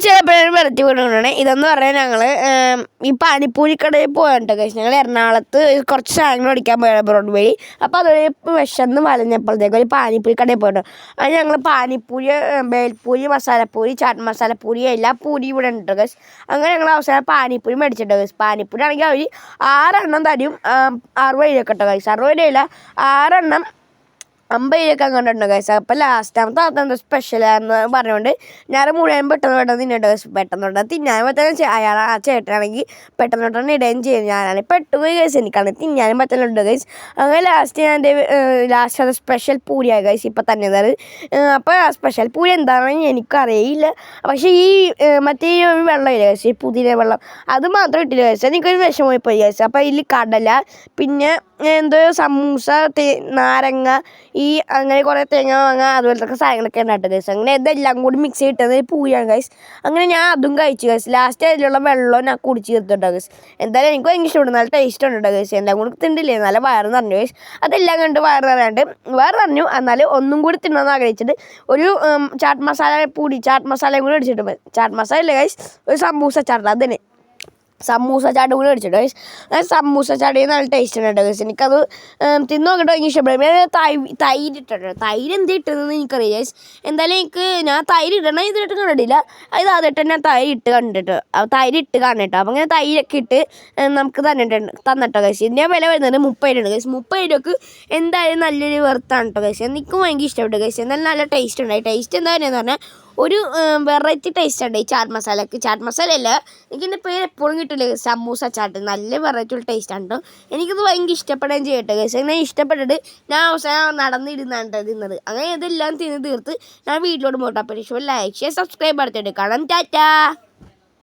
ചിലപ്പോഴും വെറുതെ വീടുകൊണ്ടാണ് ഇതെന്ന് പറഞ്ഞാൽ ഞങ്ങൾ ഈ പാനിപ്പൂരിക്കടയിൽ പോയിട്ട് കഴിച്ചു. ഞങ്ങൾ എറണാകുളത്ത് കുറച്ച് സാധനങ്ങൾ മേടിക്കാൻ പോയാണ് ബ്രോഡ് വഴി. അപ്പോൾ അത് വിശന്ന് വലഞ്ഞപ്പോഴത്തേക്കും ഒരു പാനിപ്പൂരി കടയിൽ പോയിട്ട് അത് ഞങ്ങൾ പാനിപ്പൂരി, ബേൽപൂരി, മസാലപ്പൂരി, ചാട്ട് മസാലപ്പൂരി എല്ലാ പൂരി ഇവിടെ ഉണ്ട് ഗൈസ്. അങ്ങനെ ഞങ്ങൾ അവസാനം പാനിപ്പൂരി മേടിച്ചിട്ട് ഗൈസ്. പാനിപ്പൂരി ആണെങ്കിൽ അവർ 6 എണ്ണം തരും, 60 രൂപ കേട്ടോ ഗൈസ്. 60 രൂപയില്ല, 6 എണ്ണം 50 രൂപയൊക്കെ അങ്ങോട്ടുണ്ട് ഗൈസ്. അപ്പോൾ ലാസ്റ്റാമത്തെ എന്താ സ്പെഷ്യലാന്ന് പറഞ്ഞുകൊണ്ട് ഞാൻ മുഴുവൻ പെട്ടെന്ന് തിന്നിട്ട് ഗൈസ്. പെട്ടെന്ന് തിന്നാൻ പറ്റുന്ന അയാൾ ആ ചേട്ടനാണെങ്കിൽ പെട്ടെന്ന് ഇടുകയും ചെയ്യും. ഞാനാണെങ്കിൽ പെട്ടുപോയി ഗൈസ്, എനിക്കാണെങ്കിൽ തിന്നാനും പറ്റുന്നുണ്ട് ഗൈസ്. അങ്ങനെ ലാസ്റ്റ് ഞാൻ ലാസ്റ്റ് അത് സ്പെഷ്യൽ പൂരിയായി ഗൈസ് ഇപ്പം തന്നെ അത്. അപ്പോൾ ആ സ്പെഷ്യൽ പൂരി എന്താണെന്ന് എനിക്കറിയില്ല. പക്ഷേ ഈ മറ്റേ വെള്ളമില്ല ഗൈസ്, ഈ പുതിന വെള്ളം അത് മാത്രം ഇട്ടില്ല ഗൈസ്. എനിക്കൊരു വിഷമമായി പോയി ഗൈസ്. അപ്പോൾ ഇതിൽ കടല, പിന്നെ എന്തോ സമൂസ, നാരങ്ങ, ഈ അങ്ങനെ കുറേ തേങ്ങ വാങ്ങുക അതുപോലത്തെ സാധനങ്ങളൊക്കെ ഉണ്ടായിട്ട് ഗൈസ്. അങ്ങനെ ഇതെല്ലാം കൂടി മിക്സ് ചെയ്തിട്ടത് പൂരിയാണ് ഗൈസ്. അങ്ങനെ ഞാൻ അതും കഴിച്ചു ഗൈസ്. ലാസ്റ്റ് അതിലുള്ള വെള്ളം ഞാൻ കുടിച്ച് തീർത്തിട്ടോ ഗൈസ്. എന്തായാലും എനിക്ക് ഭയങ്കര ഇഷ്ടമുണ്ട്, നല്ല ടേസ്റ്റ് ഉണ്ട് ഗൈസ്. എല്ലാം കൂടി തിണ്ടില്ലേ, നല്ല വയറ് നിറഞ്ഞു ഗൈസ്. അതെല്ലാം കണ്ട് വയറ് നിറഞ്ഞു. എന്നാലും ഒന്നും കൂടി തിന്നണമെന്ന് ആഗ്രഹിച്ചിട്ട് ഒരു ചാട്ട് മസാലയും കൂടി അടിച്ചിട്ട്, ചാട്ട് മസാല ഇല്ല ഗൈസ്, ഒരു സമൂസ ചാട്ട്, അതിന് സമൂസ ചാട്ട് കൂടി അടിച്ചിട്ട് ഗൈസ്. സമൂസ ചാടി നല്ല ടേസ്റ്റ് ഉണ്ട് ഗൈസ്. എനിക്കത് തിന്ന് നോക്കിയിട്ട് എനിക്ക് ഇഷ്ടപ്പെടും. തൈര് ഇട്ടിട്ടുണ്ട്. തൈര് എന്ത് ഇട്ടതെന്ന് എനിക്കറിയാം ഗൈസ്. എന്തായാലും ഞാൻ തൈര് ഇടണം ഇതിട്ട് കണ്ടിട്ടില്ല. അത് ആദ്യമായിട്ട് ഞാൻ തൈര് ഇട്ട് കണ്ടിട്ടോ അപ്പോൾ അങ്ങനെ തൈരൊക്കെ ഇട്ട് നമുക്ക് തന്നിട്ടോ ഗൈസ്. ഇതിൻ്റെ വില വരുന്നത് 30 രൂപ ഗൈസ്. 30 രൂപക്ക് എന്തായാലും നല്ലൊരു വെർത്താണ് കേട്ടോ ഗൈസ്. എനിക്കും ഭയങ്കര ഇഷ്ടപ്പെട്ടു ഗൈസ്. എന്തായാലും നല്ല ടേസ്റ്റ് ഉണ്ടായി. ടേസ്റ്റ് എന്താണെന്ന് പറഞ്ഞാൽ ഒരു വെറൈറ്റി ടേസ്റ്റ് ഉണ്ട് ഈ ചാട്ട് മസാലക്ക്. ചാട്ട് മസാല അല്ല, എനിക്കിൻ്റെ പേര് എപ്പോഴും കിട്ടില്ല, സമൂസ ചാട്ട്. നല്ല വെറൈറ്റി ഉള്ള ടേസ്റ്റ് ആണ് കേട്ടോ. എനിക്കത് ഭയങ്കര ഇഷ്ടപ്പെടുകയും ചെയ്യട്ടെ ഗൈസ്. അങ്ങനെ ഇഷ്ടപ്പെട്ടിട്ട് ഞാൻ അവസാനം നടന്നിരുന്നാണ് തിന്നത്. അങ്ങനെ ഇതെല്ലാം തിന്ന് തീർത്ത് ഞാൻ വീട്ടിലോട്ട് പോട്ടെ. അപ്പോൾ ലൈക്ക് ഷെയർ സബ്സ്ക്രൈബ് അടുത്തിട്ട് കാണാം. ടാറ്റാ.